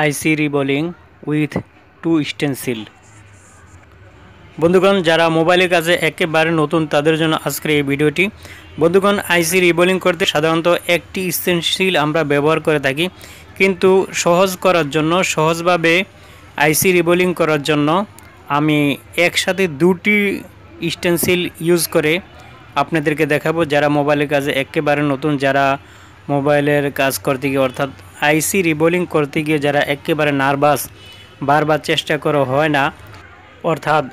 আইসি রিবোলিং with two stencil. বন্ধুগণ, যারা মোবাইলের কাজে একেবারে নতুন তাদের জন্য আজকের এই ভিডিওটি। বন্ধুগণ, আইসি রিবোলিং করতে সাধারণত একটি স্টেনসিল আমরা ব্যবহার করে থাকি, কিন্তু সহজভাবে আইসি রিবোলিং করার জন্য আমি একসাথে দুটি স্টেনসিল ইউজ করে আপনাদেরকে দেখাবো। যারা মোবাইলের কাজে একেবারে নতুন, যারা মোবাইলের কাজ করতে গিয়ে অর্থাৎ আইসি রিবোলিং করতে গিয়ে যারা একেবারে নার্ভাস, বারবার চেষ্টা করা হয় না, অর্থাৎ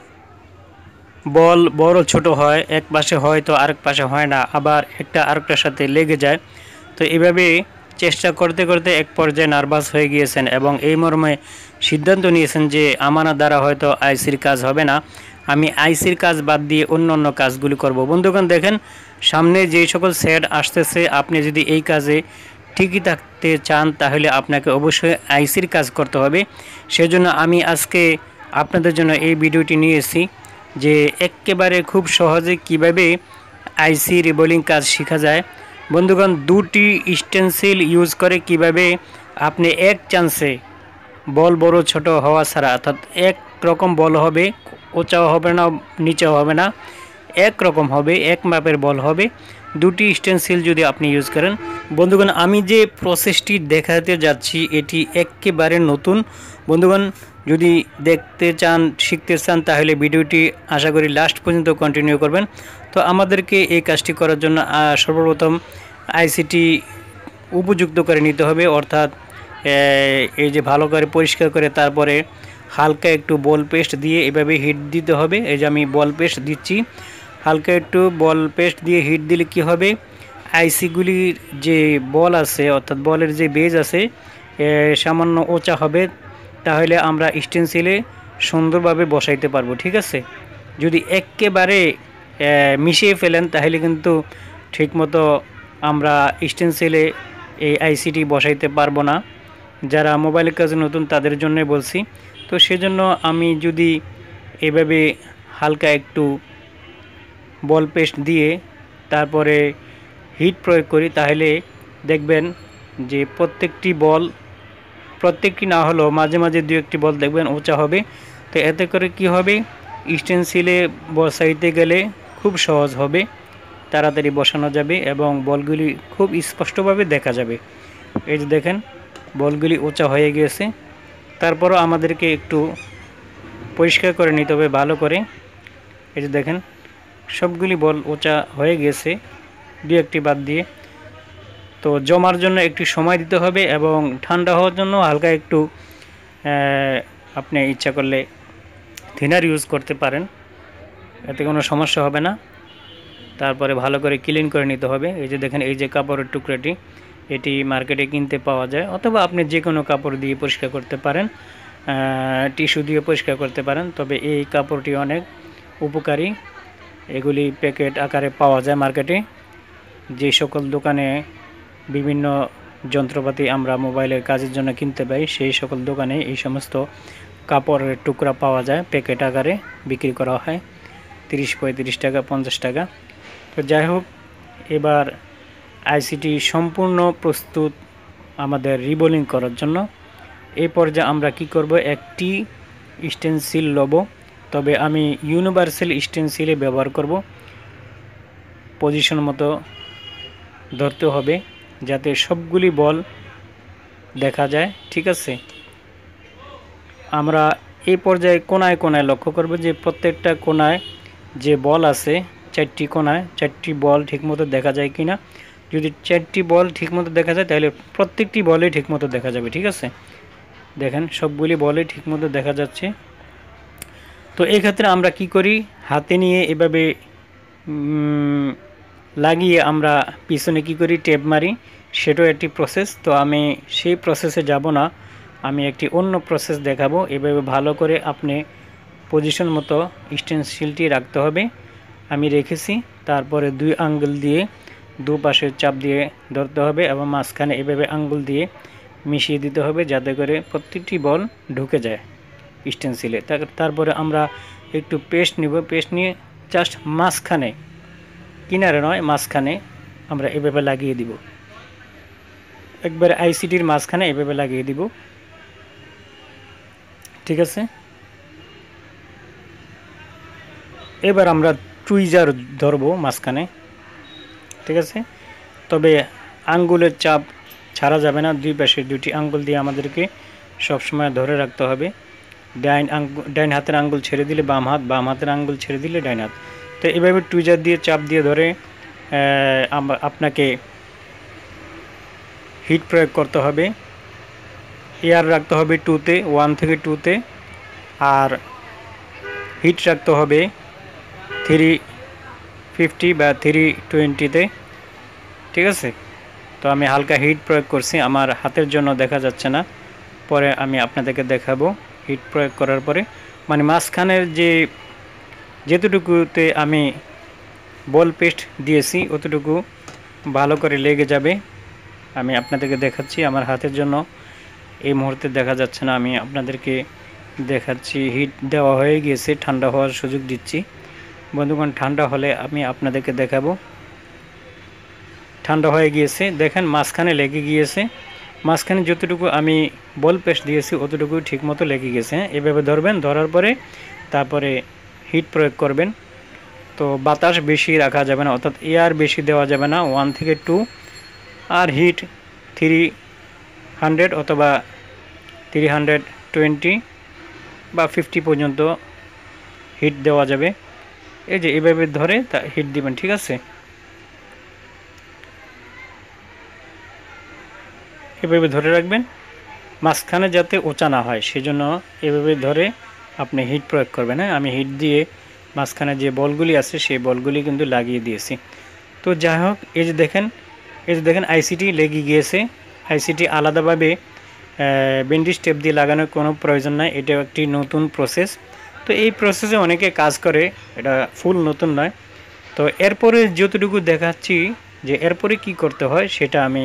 বল বড় ছোট হয়, এক পাশে হয় তো আরেক পাশে হয় না, আবার একটা আরেকটার সাথে লেগে যায়। তো এভাবে চেষ্টা করতে করতে এক পর্যায়ে নার্ভাস হয়ে গিয়েছেন এবং এই মর্মে সিদ্ধান্ত নিয়েছেন যে আমার দ্বারা হয়তো আইসির কাজ হবে না, আমি আইসির কাজ বাদ দিয়ে অন্য কাজগুলি করব। বন্ধুগণ দেখেন, সামনে যে সকল সেট আসতেছে, আপনি যদি এই কাজে ঠিকই থাকতে চান তাহলে আপনাকে অবশ্যই আইসির কাজ করতে হবে। সেজন্য আমি আজকে আপনাদের জন্য এই ভিডিওটি নিয়ে এসেছি যে একেবারে খুব সহজে কিভাবে আইসি রিবোলিং কাজ শেখা যায়। বন্ধুগণ, দুটি স্টেনসিল ইউজ করে কিভাবে আপনি এক চান্সে বল বড় ছোট হওয়া ছাড়া, অর্থাৎ এক রকম বল হবে, উঁচাও হবে না নিচেও হবে না, এক রকম হবে, এক মাপের বল হবে দুটি স্টেনসিল যদি আপনি ইউজ করেন। বন্ধুগণ, আমি যে প্রসেসটি দেখাতে যাচ্ছি এটি একেবারে নতুন। বন্ধুগণ, যদি দেখতে চান, শিখতে চান তাহলে ভিডিওটি আশা করি লাস্ট পর্যন্ত কন্টিনিউ করবেন। তো আমাদেরকে এই কাজটি করার জন্য সর্বপ্রথম আইসিটি উপযুক্ত করে নিতে হবে, অর্থাৎ এই যে ভালো করে পরিষ্কার করে তারপরে হালকা একটু বল পেস্ট দিয়ে এভাবে হিট দিতে হবে। এই যে আমি বল পেস্ট দিচ্ছি, হালকা একটু বল পেস্ট দিয়ে হিট দিলে কি হবে, আইসিগুলির যে বল আছে অর্থাৎ বলের যে বেজ আছে সামান্য উঁচা হবে, তাহলে আমরা স্টেনসিলে সুন্দরভাবে বসাইতে পারবো। ঠিক আছে, যদি একেবারে মিশিয়ে ফেলেন তাহলে কিন্তু ঠিকমতো আমরা স্টেনসিলে এই আইসিটি বসাইতে পারবো না। যারা মোবাইলের কাজে নতুন তাদের জন্য বলছি। তো সেজন্য আমি যদি এভাবে হালকা একটু বল পেস্ট দিয়ে তারপরে হিট প্রয়োগ করি তাহলে দেখবেন যে প্রত্যেকটি না হলেও মাঝে মাঝে দু একটি বল দেখবেন উঁচা হবে। তো এতে করে কি হবে, স্টেনসিলে বসাইতে গেলে খুব সহজ হবে, তাড়াতাড়ি বসানো যাবে এবং বলগুলি খুব স্পষ্টভাবে দেখা যাবে। এই যে দেখেন, বলগুলি উঁচা হয়ে গিয়েছে। তারপরও আমাদেরকে একটু পরিষ্কার করে নিতে হবে ভালো করে। এই যে দেখেন, সবগুলি বল উঁচা হয়ে গেছে দু একটি বাদ দিয়ে। তো জমার জন্য একটু সময় দিতে হবে এবং ঠান্ডা হওয়ার জন্য হালকা একটু আপনি ইচ্ছা করলে থিনার ইউজ করতে পারেন, এতে কোনো সমস্যা হবে না। তারপরে ভালো করে ক্লিন করে নিতে হবে। এই যে দেখেন, এই যে কাপড়ের টুকরাটি এটি মার্কেটে কিনতে পাওয়া যায়, অথবা আপনি যে কোনো কাপড় দিয়ে পরিষ্কার করতে পারেন, টিস্যু দিয়ে পরিষ্কার করতে পারেন। তবে এই কাপড়টি অনেক উপকারী, এগুলি প্যাকেট আকারে পাওয়া যায় মার্কেটে। যে সকল দোকানে বিভিন্ন যন্ত্রপাতি আমরা মোবাইলের কাজের জন্য কিনতে পাই সেই সকল দোকানে এই সমস্ত কাপড়ের টুকরা পাওয়া যায়, প্যাকেট আকারে বিক্রি করা হয় 30-35 টাকা, 50 টাকা। তো যাই হোক, এবার আইসিটি সম্পূর্ণ প্রস্তুত আমাদের রিবোলিং করার জন্য। এই পর্যায়ে আমরা কি করব, একটি স্টেনসিল লব, তবে আমি ইউনিভার্সাল স্টেনসিলে ব্যবহার করব। পজিশন মতো ধরতে হবে যাতে সবগুলি বল দেখা যায়। ঠিক আছে, আমরা এই পর্যায়ে কোনায় কোনায় লক্ষ্য করব যে প্রত্যেকটা কোনায় যে বল আছে, 4টি কোনায় 4টি বল ঠিকমতো দেখা যায় কিনা। যদি 4টি বল ঠিকমতো দেখা যায় তাহলে প্রত্যেকটি বলই ঠিকমতো দেখা যাবে। ঠিক আছে, দেখেন সবগুলি বলই ঠিকমতো দেখা যাচ্ছে। তো এই ক্ষেত্রে আমরা কি করি, হাতে নিয়ে এভাবে লাগিয়ে আমরা পিছনে কি করি, টেপ মারি, সেটাও একটি প্রসেস। তো আমি সেই প্রসেসে যাব না, আমি একটি অন্য প্রসেস দেখাবো। এভাবে ভালো করে আপনি পজিশন মতো স্টেনসিলটি রাখতে হবে। আমি রেখেছি, তারপরে 2 আঙ্গুল দিয়ে দুপাশে চাপ দিয়ে ধরতে হবে এবং মাঝখানে এভাবে আঙ্গুল দিয়ে মিশিয়ে দিতে হবে যাতে করে প্রত্যেকটি বল ঢুকে যায় স্টেনসিলে। তারপরে আমরা একটু পেস্ট নিব, পেস্ট নিয়ে জাস্ট মাঝখানে, কিনারে নয় মাঝখানে আমরা এভাবে লাগিয়ে দিব, একবারে আইসিটির মাঝখানে এভাবে লাগিয়ে দিব। ঠিক আছে, এবার আমরা টুইজার ধরবো মাঝখানে। ঠিক আছে, তবে আঙ্গুলের চাপ ছাড়া যাবে না, দুই পাশে দুটি আঙ্গুল দিয়ে আমাদেরকে সবসময় ধরে রাখতে হবে। ডাইন হাতের আঙ্গুল ছেড়ে দিলে বাম হাত, বাম হাতের আঙ্গুল ছেড়ে দিলে ডাইন হাত। তো এভাবে টুইজার দিয়ে চাপ দিয়ে ধরে আপনাকে হিট প্রয়োগ করতে হবে। এয়ার রাখতে হবে 2-তে, 1 থেকে 2-তে, আর হিট রাখতে হবে 350 বা 320-তে। ঠিক আছে, তো আমি হালকা হিট প্রয়োগ করছি, আমার হাতের জন্য দেখা যাচ্ছে না, পরে আমি আপনাদেরকে দেখাবো হিট প্রয়োগ করার পরে। মানে মাঝখানের যেতটুকুতে আমি বল পেস্ট দিয়েছি অতটুকু ভালো করে লেগে যাবে। আমি আপনাদেরকে দেখাচ্ছি, আমার হাতের জন্য এই মুহূর্তে দেখা যাচ্ছে না, আমি আপনাদেরকে দেখাচ্ছি। হিট দেওয়া হয়ে গিয়েছে, ঠান্ডা হওয়ার সুযোগ দিচ্ছি। বন্ধুগণ, ঠান্ডা হলে আমি আপনাদেরকে দেখাবো। ঠান্ডা হয়ে গিয়েছে, দেখেন মাঝখানে লেগে গিয়েছে। মাঝখানে যতটুকু আমি বল পেস্ট দিয়েছি অতটুকু ঠিকমতো লেগে গেছে। এভাবে ধরবেন, ধরার পরে তারপরে হিট প্রয়োগ করবেন। তো বাতাস বেশি রাখা যাবে না, অর্থাৎ এয়ার বেশি দেওয়া যাবে না, 1 থেকে 2, আর হিট 300 অথবা 320 বা 50 পর্যন্ত হিট দেওয়া যাবে। এই যে এভাবে ধরে তা হিট দিবেন। ঠিক আছে, এভাবে ধরে রাখবেন, মাঝখানে যাতে ওচা না হয় সেজন্য এভাবে ধরে আপনি হিট প্রয়োগ করবেন। হ্যাঁ, আমি হিট দিয়ে মাঝখানে যে বলগুলি আছে সেই বলগুলি কিন্তু লাগিয়ে দিয়েছি। তো যাই হোক, এই যে দেখেন আইসিটি লেগে গিয়েছে। আইসিটি আলাদাভাবে ব্যান্ডেজ টেপ দিয়ে লাগানোর কোনো প্রয়োজন নাই, এটা একটি নতুন প্রসেস। তো এই প্রসেসে অনেকে কাজ করে, এটা ফুল নতুন নয়। তো এরপরে যতটুকু দেখাচ্ছি যে এরপরে কি করতে হয় সেটা আমি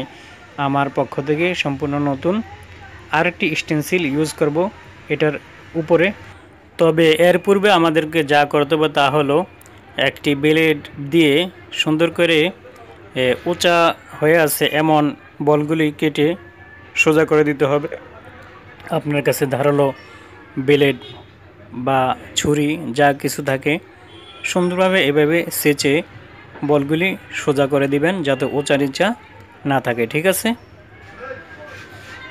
আমার পক্ষ থেকে সম্পূর্ণ নতুন আরেকটি স্টেনসিল ইউজ করব এটার উপরে। তবে এর পূর্বে আমাদেরকে যা করতে হবে তা হলো একটি ব্লেড দিয়ে সুন্দর করে উঁচা হয়ে আছে এমন বলগুলি কেটে সোজা করে দিতে হবে। আপনার কাছে ধারালো ব্লেড বা ছুরি যা কিছু থাকে সুন্দরভাবে এভাবে সেচে বলগুলি সোজা করে দিবেন যাতে উঁচা নিচা না থাকে। ঠিক আছে,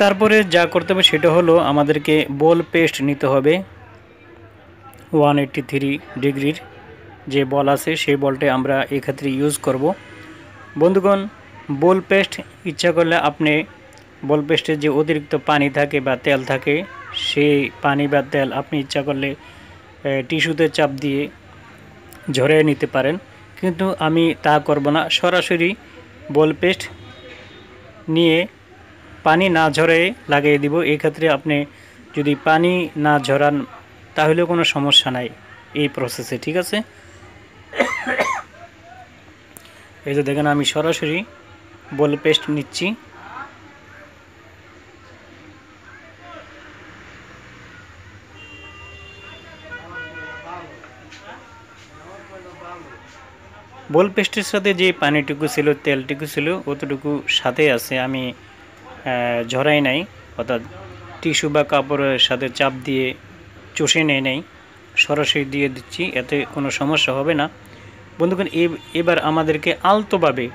তারপরে যা করতে হবে সেটা হলো আমাদেরকে বল পেস্ট নিতে হবে। 183 ডিগ্রির যে বল আছে সেই বলটা আমরা এক্ষেত্রে ইউজ করব। বন্ধুগণ, বল পেস্ট ইচ্ছা করলে আপনি বল পেস্টে যে অতিরিক্ত পানি থাকে বা তেল থাকে সেই পানি বা তেল আপনি ইচ্ছা করলে টিস্যুতে চাপ দিয়ে ঝরিয়ে নিতে পারেন, কিন্তু আমি তা করব না। সরাসরি বল পেস্ট নিয়ে পানি না ঝরে লাগিয়ে দিব। এই ক্ষেত্রে আপনি যদি পানি না ঝরান তাহলে কোনো সমস্যা নাই এই প্রসেসে। ঠিক আছে, এই যে দেখেন আমি সরাসরি বল পেস্ট নিচ্ছি। বল পেস্টের সাথে যে পানিটুকু ছিল তেলটুকু ছিল অতটুকু সাথে আছে, আমি ঝরাই নাই, অর্থাৎ টিস্যু বা কাপড়ের সাথে চাপ দিয়ে চষে নেই নাই, সরাসরি দিয়ে দিচ্ছি, এতে কোনো সমস্যা হবে না। বন্ধুগণ, এবার আমাদেরকে আলতোভাবে,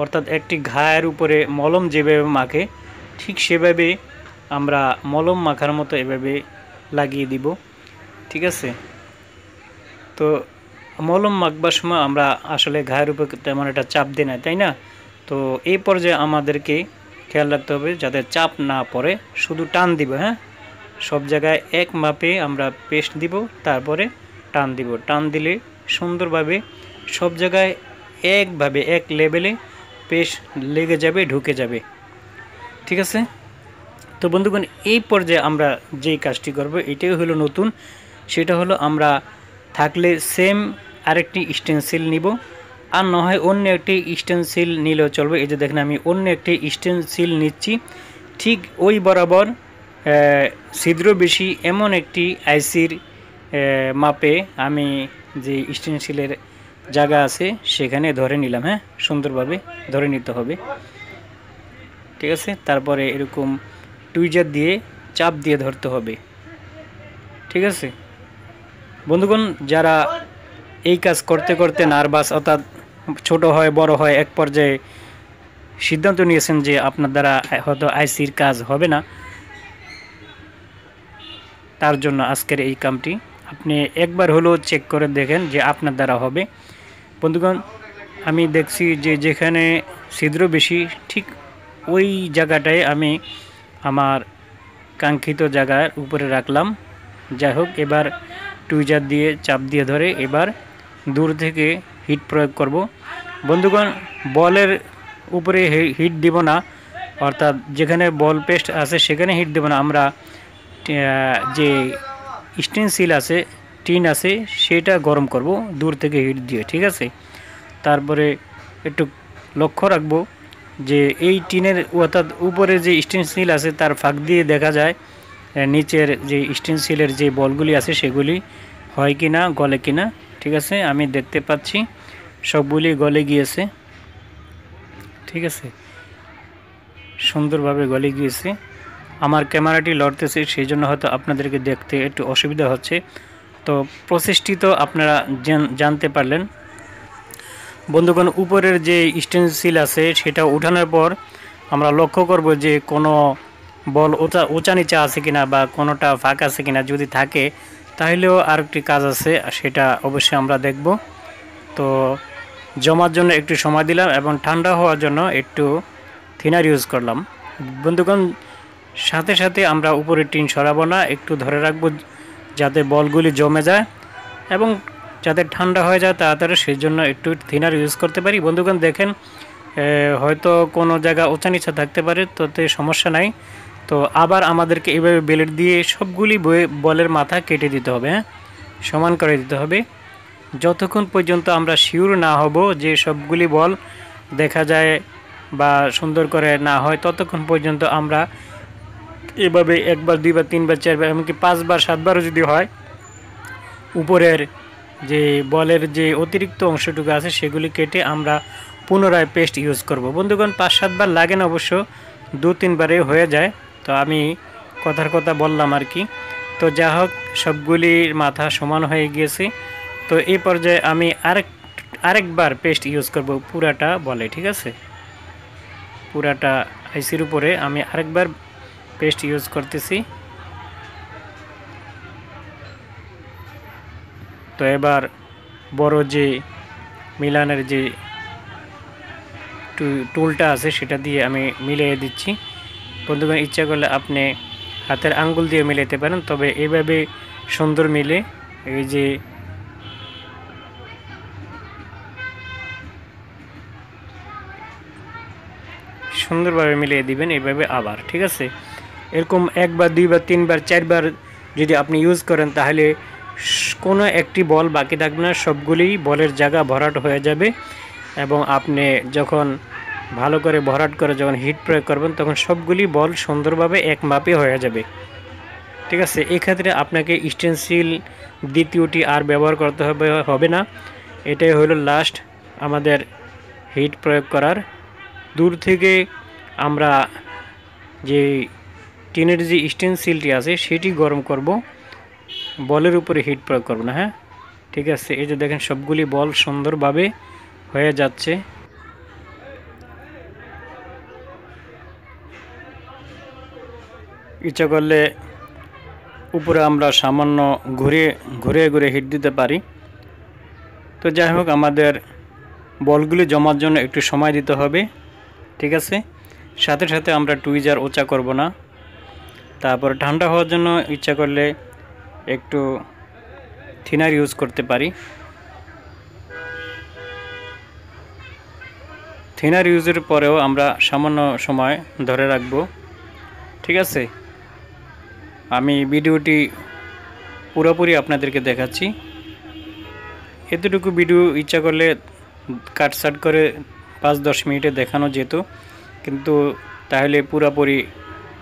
অর্থাৎ একটি ঘায়ের উপরে মলম যেভাবে মাখে ঠিক সেভাবে আমরা মলম মাখার মতো এভাবে লাগিয়ে দিব। ঠিক আছে, তো মলম মাখবার সময় আমরা আসলে ঘায়ের উপর তেমন একটা চাপ দিই না, তাই না? তো এই পর্যায়ে আমাদেরকে খেয়াল রাখতে হবে যাতে চাপ না পড়ে, শুধু টান দিব। হ্যাঁ, সব জায়গায় এক মাপে আমরা পেস্ট দিব, তারপরে টান দিব। টান দিলে সুন্দরভাবে সব জায়গায় একভাবে এক লেভেলে পেস্ট লেগে যাবে, ঢুকে যাবে। ঠিক আছে, তো বন্ধুগণ, এই পর্যায়ে আমরা যেই কাজটি করব এটাই হলো নতুন, সেটা হলো আমরা থাকলে সেম আরেকটি স্টেনসিল নিব, আর না হয় অন্য একটি স্টেনসিল নিলেও চলবে। এই যে দেখেন আমি অন্য একটি স্টেনসিল নিচ্ছি, ঠিক ওই বরাবর ছিদ্র বেশি এমন একটি আইসির মাপে আমি যে স্টেনসিলের জায়গা আছে সেখানে ধরে নিলাম। হ্যাঁ, সুন্দরভাবে ধরে নিতে হবে। ঠিক আছে, তারপরে এরকম টুইজার দিয়ে চাপ দিয়ে ধরতে হবে। ঠিক আছে বন্ধুগণ, যারা এই কাজ করতে করতে নার্ভাস অর্থাৎ ছোট হয় বড় হয় এক পর্যায়ে সিদ্ধান্ত নিয়েছেন যে আপনার দ্বারা হয়তো আইসির কাজ হবে না, তার জন্য আজকের এই কামটি আপনি একবার হলেও চেক করে দেখেন যে আপনার দ্বারা হবে। বন্ধুগণ, আমি দেখছি যে যেখানে ছিদ্র বেশি ঠিক ওই জায়গাটায় আমি আমার কাঙ্ক্ষিত জায়গার উপরে রাখলাম। যাই হোক, এবার টুইজার দিয়ে চাপ দিয়ে ধরে এবার দূর থেকে হিট প্রয়োগ করব। বন্ধুগণ, বলের উপরে হিট দিব না, অর্থাৎ যেখানে বল পেস্ট আছে সেখানে হিট দেব না, আমরা যে স্টেনসিল আছে টিন আছে সেটা গরম করব দূর থেকে হিট দিয়ে। ঠিক আছে, তারপরে একটু লক্ষ্য রাখব যে এই টিনের অর্থাৎ উপরে যে স্টেনসিল আছে তার ফাঁক দিয়ে দেখা যায় নিচের যে স্টেনসিলের যে বলগুলি আছে সেগুলি হয় কি না, গলে কি না। ঠিক আছে, আমি দেখতে পাচ্ছি সবগুলি গলে গিয়েছে। ঠিক আছে, সুন্দরভাবে গলে গিয়েছে। আমার ক্যামেরাটি লড়তেছে, সেই জন্য হয়তো আপনাদেরকে দেখতে একটু অসুবিধা হচ্ছে। তো প্রসেসটি তো আপনারা জানতে পারলেন। বন্ধুগণ, উপরের যে স্টেনসিল আছে সেটা উঠানোর পর আমরা লক্ষ্য করব যে কোনো বল উঁচা নিচা আছে কিনা বা কোনোটা ফাঁক আছে কিনা। যদি থাকে তাহলেও আরেকটি কাজ আছে, সেটা অবশ্যই আমরা দেখব। তো জমার জন্য একটু সময় দিলাম এবং ঠান্ডা হওয়ার জন্য একটু থিনার ইউজ করলাম। বন্ধুগণ, সাথে সাথে আমরা উপরে টিন সরাবো না, একটু ধরে রাখবো যাতে বলগুলি জমে যায় এবং যাতে ঠান্ডা হয়ে যায় তাড়াতাড়ি, সেই জন্য একটু থিনার ইউজ করতে পারি। বন্ধুগণ দেখেন, হয়তো কোনো জায়গা উঁচা নিচা থাকতে পারে, তাতে সমস্যা নাই। তো আবার আমাদেরকে এইভাবে ব্লেড দিয়ে সবগুলি বলের মাথা কেটে দিতে হবে, হ্যাঁ, সমান করে দিতে হবে, যতক্ষণ পর্যন্ত আমরা শিওর না হব যে সবগুলি বল দেখা যায় বা সুন্দর করে না হয়, ততক্ষণ পর্যন্ত আমরা এভাবে একবার দুইবার তিনবার চারবার এমনকি 5 বার 7 বারও যদি হয়, উপরের যে বলের যে অতিরিক্ত অংশটুকু আছে সেগুলি কেটে আমরা পুনরায় পেস্ট ইউজ করব। বন্ধুগণ, 5-7 বার লাগে না, অবশ্য 2-3 বারে হয়ে যায়। তো আমি কথার কথা বললাম আর কি। তো যা হোক, সবগুলির মাথা সমান হয়ে গিয়েছে। তো এই পর্যায়ে আমি আরেকবার পেস্ট ইউজ করব পুরাটা বলে। ঠিক আছে, পুরাটা আইসির উপরে আমি আরেকবার পেস্ট ইউজ করতেছি। তো এবার বড় যে মিলানের যে টুলটা আছে সেটা দিয়ে আমি মিলিয়ে দিচ্ছি। বন্ধুগণ, ইচ্ছা করলে আপনি হাতের আঙ্গুল দিয়ে মিলাতে পারেন, তবে এভাবে সুন্দর মিলে এই যে সুন্দরভাবে মিলিয়ে দিবেন এইভাবে আবার। ঠিক আছে, এরকম একবার দুইবার তিনবার চারবার যদি আপনি ইউজ করেন তাহলে কোনো একটি বল বাকি থাকবে না, সবগুলি বলের জায়গা ভরাট হয়ে যাবে এবং আপনি যখন ভালো করে ভরাট করে যখন হিট প্রয়োগ করবেন তখন সবগুলি বল সুন্দরভাবে এক মাপে হয়ে যাবে। ঠিক আছে, এক্ষেত্রে আপনাকে স্টেনসিল দ্বিতীয়টি আর ব্যবহার করতে হবে না। এটাই হলো লাস্ট আমাদের হিট প্রয়োগ করার। দূর থেকে আমরা যে টিনের যে স্টেনসিলটি আছে সেটি গরম করব, বলের উপরে হিট প্রয়োগ করব না। হ্যাঁ, ঠিক আছে, এই যে দেখেন সবগুলি বল সুন্দরভাবে হয়ে যাচ্ছে। ইচ্ছা করলে উপরে আমরা সামান্য ঘুরে হিট দিতে পারি। তো যাই হোক, আমাদের বলগুলি জমার জন্য একটু সময় দিতে হবে। ঠিক আছে, সাথে সাথে আমরা টুইজার উঁচা করব না। তারপর ঠান্ডা হওয়ার জন্য ইচ্ছা করলে একটু থিনার ইউজ করতে পারি। থিনার ইউজের পরেও আমরা সামান্য সময় ধরে রাখব। ঠিক আছে, আমি ভিডিওটি পুরোপুরি আপনাদেরকে দেখাচ্ছি। এতটুকু ভিডিও ইচ্ছা করলে কাটসাট করে 5-10 মিনিটে দেখানো যেত, কিন্তু তাহলে পুরোপুরি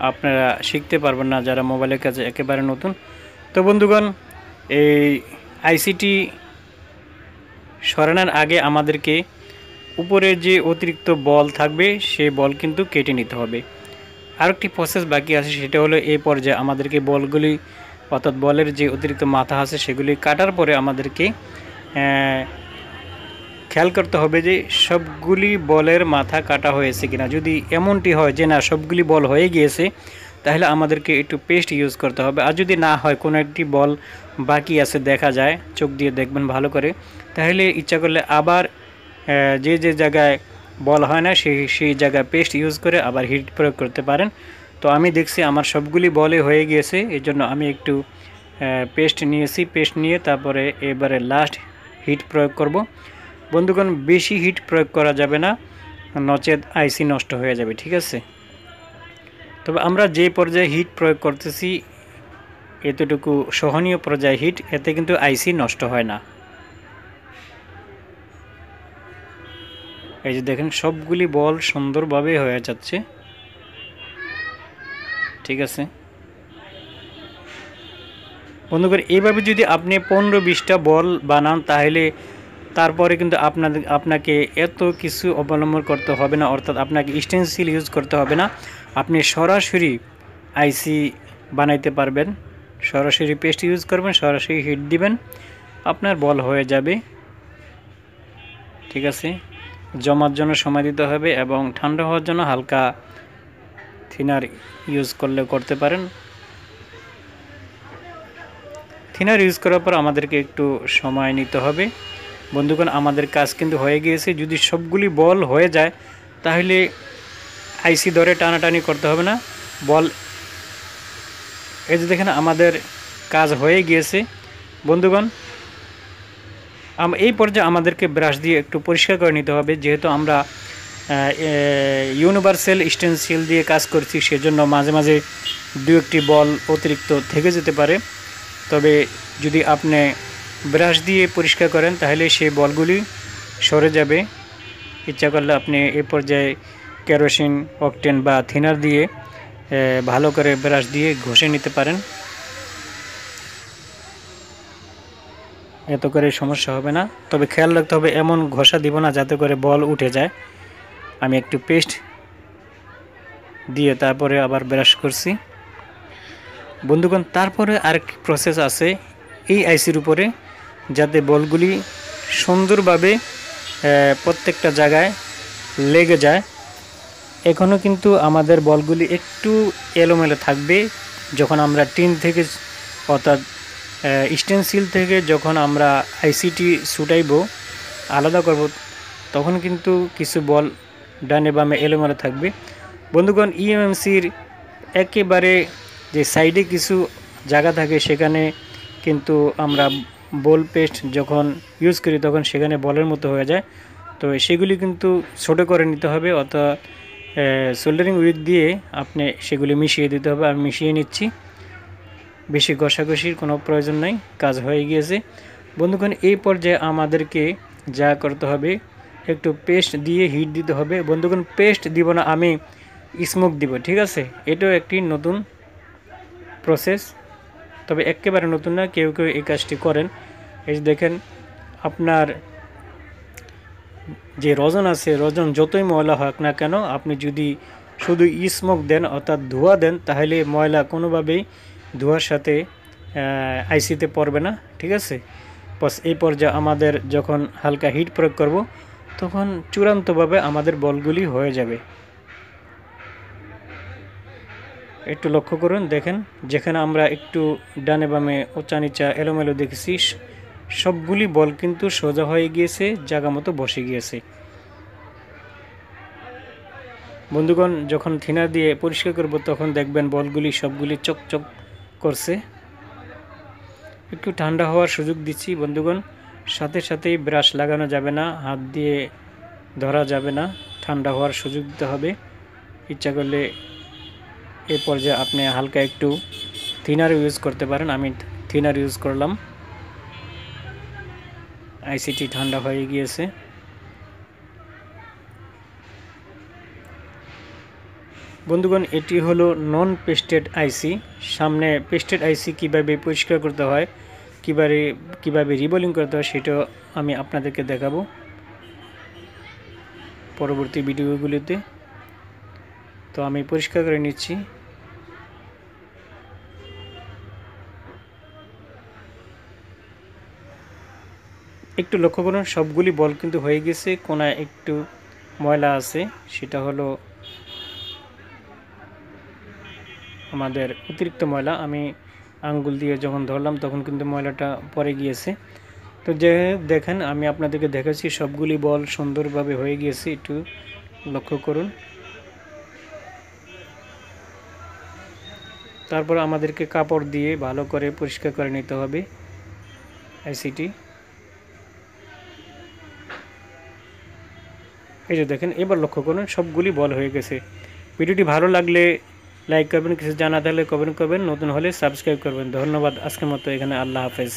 আপনারা শিখতে পারবেন না যারা মোবাইলের কাছে একেবারে নতুন। তো বন্ধুগণ, এই আইসিটি সরানোর আগে আমাদেরকে উপরে যে অতিরিক্ত বল থাকবে সেই বল কিন্তু কেটে নিতে হবে। আরেকটি প্রসেস বাকি আছে, সেটা হলো এই পর্যায়ে আমাদেরকে বলগুলি অর্থাৎ বলের যে অতিরিক্ত মাথা আছে সেগুলি কাটার পরে আমাদেরকে খেয়াল করতে হবে যে সবগুলি বলের মাথা কাটা হয়েছে কিনা। যদি এমনটি হয় যে না সবগুলি বল হয়ে গিয়েছে, তাহলে আমাদেরকে একটু পেস্ট ইউজ করতে হবে। আর যদি না হয় কোনো একটি বল বাকি আছে, দেখা যায়, চোখ দিয়ে দেখবেন ভালো করে, তাহলে ইচ্ছা করলে আবার যে জায়গায় বল হয় না সেই জায়গায় পেস্ট ইউজ করে আবার হিট প্রয়োগ করতে পারেন। তো আমি দেখছি আমার সবগুলি বলে হয়ে গিয়েছে, এই জন্য আমি একটু পেস্ট নিয়েছি। পেস্ট নিয়ে তারপরে এবারে লাস্ট হিট প্রয়োগ করব। বন্ধুগণ, বেশি হিট প্রয়োগ করা যাবে না, নচেত আইসি নষ্ট হয়ে যাবে, ঠিক আছে। তবে আমরা যে পর্যায়ে হিট প্রয়োগ করতেছি এতটুকু সহনীয় পর্যায়ে হিট, এতে কিন্তু আইসি নষ্ট হয় না। এই যে দেখেন সবগুলি বল সুন্দরভাবে হয়ে যাচ্ছে, ঠিক আছে বন্ধুগণ। এইভাবে যদি আপনি 15-20টা বল বানান, তাহলে তারপরে কিন্তু আপনাকে এত কিছু অবলম্বন করতে হবে না, অর্থাৎ আপনাকে স্টেনসিল ইউজ করতে হবে না। আপনি সরাসরি আইসি বানাইতে পারবেন, সরাসরি পেস্ট ইউজ করবেন, সরাসরি হিট দিবেন, আপনার বল হয়ে যাবে, ঠিক আছে। জমার জন্য সময় দিতে হবে এবং ঠান্ডা হওয়ার জন্য হালকা থিনার ইউজ করতে পারেন। থিনার ইউজ করার পর আমাদেরকে একটু সময় নিতে হবে। বন্ধুগণ, আমাদের কাজ কিন্তু হয়ে গিয়েছে। যদি সবগুলি বল হয়ে যায় তাহলে আইসি ধরে টানাটানি করতে হবে না, বল এই যে দেখেন আমাদের কাজ হয়ে গিয়েছে। বন্ধুগণ, এই পর্যায়ে আমাদেরকে ব্রাশ দিয়ে একটু পরিষ্কার করে নিতে হবে। যেহেতু আমরা ইউনিভার্সাল স্টেনসিল দিয়ে কাজ করছি, সেজন্য মাঝে মাঝে 2-1টি বল অতিরিক্ত থেকে যেতে পারে। তবে যদি আপনি ব্রাশ দিয়ে পরিষ্কার করেন তাহলে সেই বলগুলি সরে যাবে। ইচ্ছা করলে আপনি এই পর্যায়ে কেরোসিন, অকটেন বা থিনার দিয়ে ভালো করে ব্রাশ দিয়ে ঘষে নিতে পারেন, এত করে সমস্যা হবে না। তবে খেয়াল রাখতে হবে এমন ঘষা দিব না যাতে করে বল উঠে যায়। আমি একটু পেস্ট দিয়ে তারপরে আবার ব্রাশ করছি। বন্ধুগণ, তারপরে আরেকটি প্রসেস আছে এই আইসির উপরে, যাতে বলগুলি সুন্দরভাবে প্রত্যেকটা জায়গায় লেগে যায়। এখনও কিন্তু আমাদের বলগুলি একটু এলোমেলো থাকবে। যখন আমরা টিন থেকে অর্থাৎ স্টেনসিল থেকে যখন আমরা আইসিটি ছুটাইব, আলাদা করব, তখন কিন্তু কিছু বল ডানে বামে এলোমেলো থাকবে। বন্ধুগণ, ইএমএমসির একেবারে যে সাইডে কিছু জায়গা থাকে সেখানে কিন্তু আমরা বল পেস্ট যখন ইউজ করি তখন সেখানে বলের মতো হয়ে যায়। তো সেগুলি কিন্তু ছোটো করে নিতে হবে, অর্থাৎ সোল্ডারিং উইক দিয়ে আপনি সেগুলি মিশিয়ে দিতে হবে। আমি মিশিয়ে নিচ্ছি, বেশি ঘষাঘষির কোনো প্রয়োজন নাই, কাজ হয়ে গিয়েছে। বন্ধুগণ, এই পর্যায়ে আমাদেরকে যা করতে হবে একটু পেস্ট দিয়ে হিট দিতে হবে। বন্ধুগণ, পেস্ট দিব না, আমি স্মোক দিব, ঠিক আছে। এটাও একটি নতুন প্রসেস, তবে একেবারে নতুন না, কেউ কেউ এই কাজটি করেন। এই দেখেন আপনার যে রজন আছে, রজন যতই ময়লা হোক না কেন, আপনি যদি শুধু স্মোক দেন অর্থাৎ ধোঁয়া দেন, তাহলে ময়লা কোনোভাবেই ধোঁয়ার সাথে আইসিতে পড়বে না, ঠিক আছে। বাস এই পর্যায়ে আমাদের যখন হালকা হিট প্রয়োগ করব তখন চূড়ান্তভাবে আমাদের বলগুলি হয়ে যাবে। একটু লক্ষ্য করুন, দেখেন যেখানে আমরা একটু ডানে বামে উঁচা নিচা এলোমেলো দেখেছি, সবগুলি বল কিন্তু সোজা হয়ে গিয়েছে, জায়গা মতো বসে গিয়েছে। বন্ধুগণ, যখন থিনার দিয়ে পরিষ্কার করব তখন দেখবেন বলগুলি সবগুলি চকচক করছে। একটু ঠান্ডা হওয়ার সুযোগ দিচ্ছি বন্ধুগণ, সাথে সাথেই ব্রাশ লাগানো যাবে না, হাত দিয়ে ধরা যাবে না, ঠান্ডা হওয়ার সুযোগ দিতে হবে। ইচ্ছা করলে এই পর্যায়ে আপনি হালকা একটু থিনার ইউজ করতে পারেন, আমি থিনার ইউজ করলাম। আইসিটি ঠান্ডা হয়ে গিয়েছে। বন্ধুগণ, এটি হলো নন পেস্টেড আইসি। সামনে পেস্টেড আইসি কিভাবে পরিষ্কার করতে হয়, কিভাবে রিবোলিং করতে হয়, সেটাও আমি আপনাদেরকে দেখাবো পরবর্তী ভিডিওগুলিতে। তো আমি পরিষ্কার করে নিচ্ছি। একটু লক্ষ্য করুন সবগুলি বল কিন্তু হয়ে গেছে, কোনায় একটু ময়লা আছে, সেটা হলো আমাদের অতিরিক্ত ময়লা। আমি আঙ্গুল দিয়ে যখন ধরলাম তখন কিন্তু ময়লাটা পড়ে গিয়েছে। তো যে দেখেন আমি আপনাদেরকে দেখাচ্ছি সবগুলি বল সুন্দরভাবে হয়ে গিয়েছে, একটু লক্ষ্য করুন। তারপর আমাদেরকে কাপড় দিয়ে ভালো করে পরিষ্কার করে নিতে হবে আইসিটি। এই যে দেখেন, এবার লক্ষ্য করুন সবগুলি বল হয়ে গেছে। ভিডিওটি ভালো লাগলে লাইক করবেন, কিছু জানা থাকলে কমেন্ট করবেন, নতুন হলে সাবস্ক্রাইব করবেন। ধন্যবাদ। আজকের মতো এখানে, আল্লাহ হাফেজ।